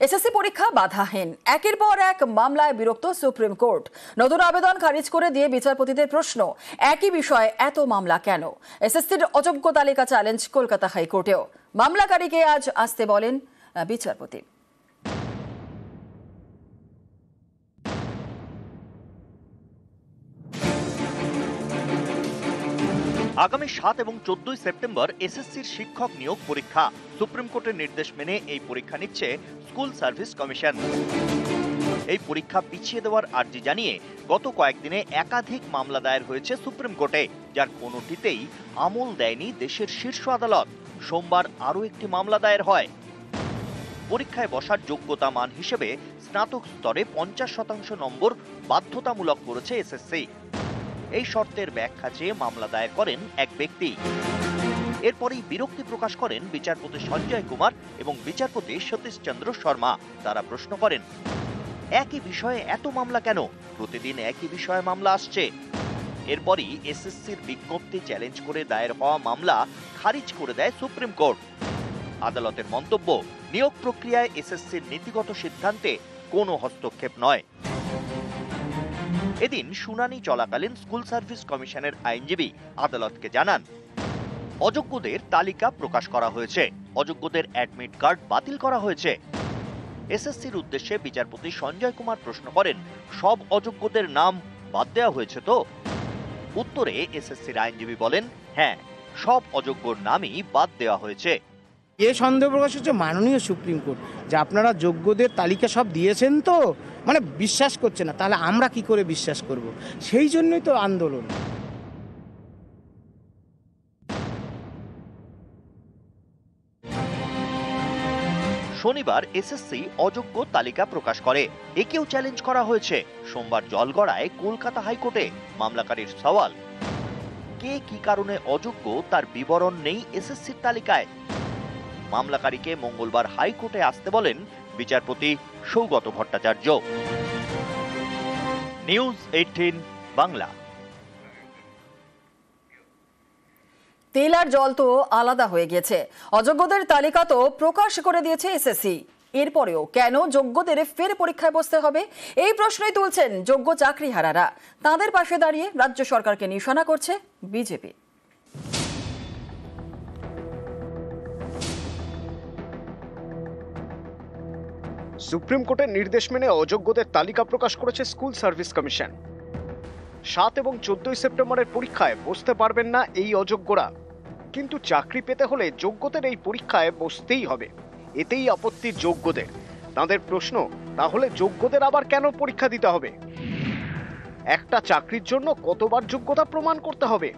SSC পরীক্ষা বাধাহীন, একের পর এক মামলায় বিরক্ত সুপ্রিম কোর্ট। নতুন আবেদন খারিজ করে দিয়ে বিচারপতিদের প্রশ্ন, একই বিষয়ে এত মামলা কেন? এসএসসির অযোগ্য তালিকা চ্যালেঞ্জ কলকাতা হাইকোর্টেও। মামলাকারীকে আজ আসতে বলেন বিচারপতি। আগামী 7 এবং 14 সেপ্টেম্বর এসএসসির শিক্ষক নিয়োগ পরীক্ষা। সুপ্রিম কোর্টের নির্দেশ মেনে এই পরীক্ষা নিচ্ছে স্কুল সার্ভিস কমিশন। এই পরীক্ষা পিছিয়ে দেওয়ার আর্জি জানিয়ে গত কয়েকদিনে একাধিক মামলা দায়ের হয়েছে সুপ্রিম কোর্টে, যার কোনোটিতেই আমল দেয়নি দেশের শীর্ষ আদালত। সোমবার আরও একটি মামলা দায়ের হয়। পরীক্ষায় বসার যোগ্যতা মান হিসেবে স্নাতক স্তরে 50% নম্বর বাধ্যতামূলক করেছে এসএসসি। এই শর্তের ব্যাখ্যা চেয়ে মামলা দায়ের করেন এক ব্যক্তি। এরপরেই বিরক্তি প্রকাশ করেন বিচারপতি সঞ্জয় কুমার এবং বিচারপতি সতীশ চন্দ্র শর্মা। তারা প্রশ্ন করেন, একই বিষয়ে এত মামলা কেন? প্রতিদিন একই বিষয়ে মামলা আসছে। এরপরই এসএসসির বিজ্ঞপ্তি চ্যালেঞ্জ করে দায়ের হওয়া মামলা খারিজ করে দেয় সুপ্রিম কোর্ট। আদালতের মন্তব্য, নিয়োগ প্রক্রিয়ায় এসএসসির নীতিগত সিদ্ধান্তে কোনো হস্তক্ষেপ নয়। এদিন শুনানি চলাকালীন স্কুল সার্ভিস কমিশনের আইনজীবী আদালতকে জানান, অযোগ্যদের তালিকা প্রকাশ করা হয়েছে, অযোগ্যদের অ্যাডমিট কার্ড বাতিল করা হয়েছে। এসএসসির উদ্দেশ্যে বিচারপতি সঞ্জয় কুমার প্রশ্ন করেন, সব অযোগ্যদের নাম বাদ দেওয়া হয়েছে তো? উত্তরে এসএসসির আইনজীবী বলেন, হ্যাঁ, সব অযোগ্যর নামই বাদ দেওয়া হয়েছে। এ সন্দেহ প্রকাশ হচ্ছে মাননীয় সুপ্রিম কোর্ট যে আপনারা যোগ্যদের তালিকা সব দিয়েছেন তো, মানে বিশ্বাস করছে না, তাহলে আমরা কি করে বিশ্বাস করব? সেই জন্যই তো আন্দোলন। শনিবার এসএসসি অযোগ্য তালিকা প্রকাশ করে, একেও চ্যালেঞ্জ করা হয়েছে। সোমবার জলগড়ায় কলকাতা হাইকোর্টে মামলাকারীর সওয়াল, কে কি কারণে অযোগ্য তার বিবরণ নেই এসএসসির তালিকায়। মামলাকারীকে মঙ্গলবার হাইকোর্টে আসতে বলেন বিচারপতি সৌগত ভট্টাচার্য। নিউজ 18 বাংলা। তেল আর জল তো আলাদা হয়ে গেছে, অযোগ্যদের তালিকা তো প্রকাশ করে দিয়েছে এসএসসি। এরপরেও কেন যোগ্যদের ফের পরীক্ষায় বসতে হবে, এই প্রশ্নই তুলছেন যোগ্য চাকরিহারারা। তাদের পাশে দাঁড়িয়ে রাজ্য সরকারকে নিশানা করছে বিজেপি। সুপ্রিম কোর্টের নির্দেশ মেনে অযোগ্যদের তালিকা প্রকাশ করেছে স্কুল সার্ভিস কমিশন। 7 এবং 14 সেপ্টেম্বরের পরীক্ষায় বসতে পারবেন না এই অযোগ্যরা, কিন্তু চাকরি পেতে হলে যোগ্যদের এই পরীক্ষায় বসতেই হবে। এতেই আপত্তি যোগ্যদের। তাদের প্রশ্ন, তাহলে যোগ্যদের আবার কেন পরীক্ষা দিতে হবে? একটা চাকরির জন্য কতবার যোগ্যতা প্রমাণ করতে হবে?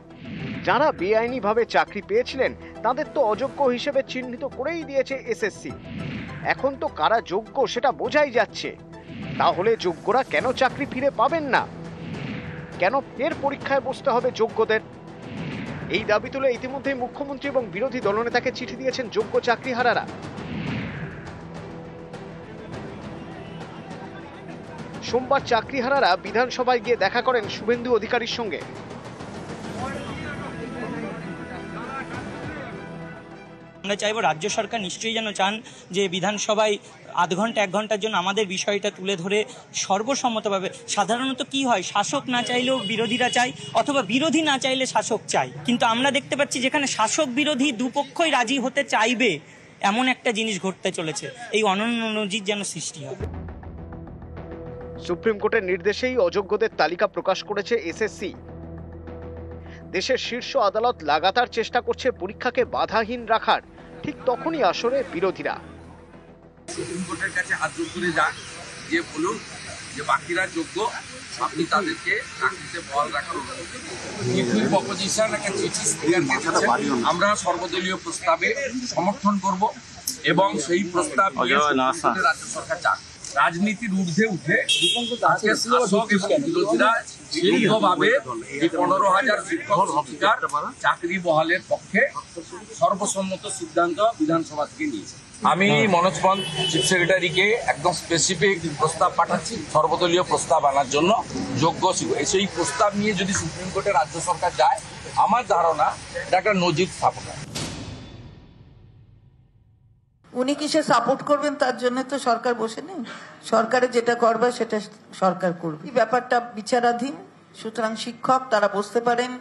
যারা বেআইনিভাবে চাকরি পেয়েছিলেন তাদের তো অযোগ্য হিসেবে চিহ্নিত করেই দিয়েছে এসএসসি। এখন তো কারা যোগ্য সেটা বোঝাই যাচ্ছে। তাহলে যোগ্যরা কেন চাকরি ফিরে পাবেন না? কেন ফের পরীক্ষায় বসতে হবে যোগ্যদের? এই দাবি তুলে ইতিমধ্যেই মুখ্যমন্ত্রী এবং বিরোধী দলনেতাকে চিঠি দিয়েছেন যোগ্য চাকরিহারারা। সোমবার চাকরিহারারা বিধানসভায় গিয়ে দেখা করেন শুভেন্দু অধিকারীর সঙ্গে। আমরা চাইব রাজ্য সরকার নিশ্চয়ই যেন চান যে বিধানসভায় আধ ঘন্টা 1 ঘন্টার জন্য আমাদের বিষয়টা তুলে ধরে সর্বসম্মতভাবে, সাধারণত কি হয়, শাসক না চাইলেও বিরোধীরা চায়, অথবা বিরোধী না চাইলে শাসক চায়, কিন্তু আমরা দেখতে পাচ্ছি যেখানে শাসক বিরোধী দুপক্ষই রাজি হতে চাইবে এমন একটা জিনিস ঘটতে চলেছে। এই অনন্য নজির যেন সৃষ্টি হয়। সুপ্রিম কোর্টের নির্দেশেই অযোগ্যদের তালিকা প্রকাশ করেছে এসএসসি। দেশের শীর্ষ আদালত লাগাতার চেষ্টা করছে পরীক্ষাকে বাধাহীন রাখার। ঠিক তখনই আসরে বিরোধীরা সুপ্রিম কোর্টের কাছে হাত জোড় করে যান, যে বলুন যে বাকিরা যোগ্য, আপনি তাদেরকে চাকরিতে বহাল রাখার অনুমতি দিন। অপোজিশন একটা চিঠি আমরা সর্বদলীয় প্রস্তাবে সমর্থন করব এবং সেই প্রস্তাব রাজ্য সরকার চান। রাজনীতির ঊর্ধ্বে উঠে বিরোধীরা দীর্ঘভাবে 15,000 শিক্ষক শিক্ষিকার চাকরি বহালের পক্ষে সর্বসম্মত সিদ্ধান্ত বিধানসভা থেকে নিয়েছে। আমি মনোজ পন্ত চিফ সেক্রেটারিকে একদম স্পেসিফিক প্রস্তাব পাঠাচ্ছি সর্বদলীয় প্রস্তাব আনার জন্য। যোগ্য সেই প্রস্তাব নিয়ে যদি সুপ্রিম কোর্টে রাজ্য সরকার যায়, আমার ধারণা এটা একটা নজির স্থাপন। উনি কিসে সাপোর্ট করবেন তার জন্য তো সরকার বসে নেই। সরকারে যেটা করবে সেটা সরকার করবে। এই ব্যাপারটা বিচারাধীন, সুতরাং শিক্ষক তারা বসতে পারেন,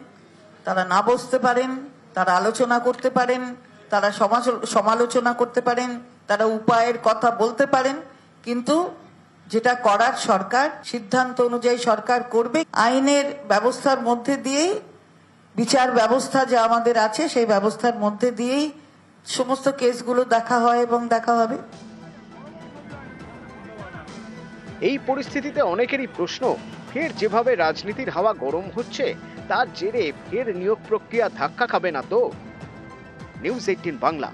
তারা না বসতে পারেন, তারা আলোচনা করতে পারেন, তারা সমালোচনা করতে পারেন, তারা উপায়ের কথা বলতে পারেন, কিন্তু যেটা করার সরকার সিদ্ধান্ত অনুযায়ী সরকার করবে। আইনের ব্যবস্থার মধ্যে দিয়েই, বিচার ব্যবস্থা যা আমাদের আছে সেই ব্যবস্থার মধ্যে দিয়েই সমস্ত কেসগুলো দেখা হয় এবং দেখা হবে। এই পরিস্থিতিতে অনেকেরই প্রশ্ন, ফের যেভাবে রাজনীতির হাওয়া গরম হচ্ছে তার জেরে ফের নিয়োগ প্রক্রিয়া ধাক্কা খাবে না তো? নিউজ 18 বাংলা।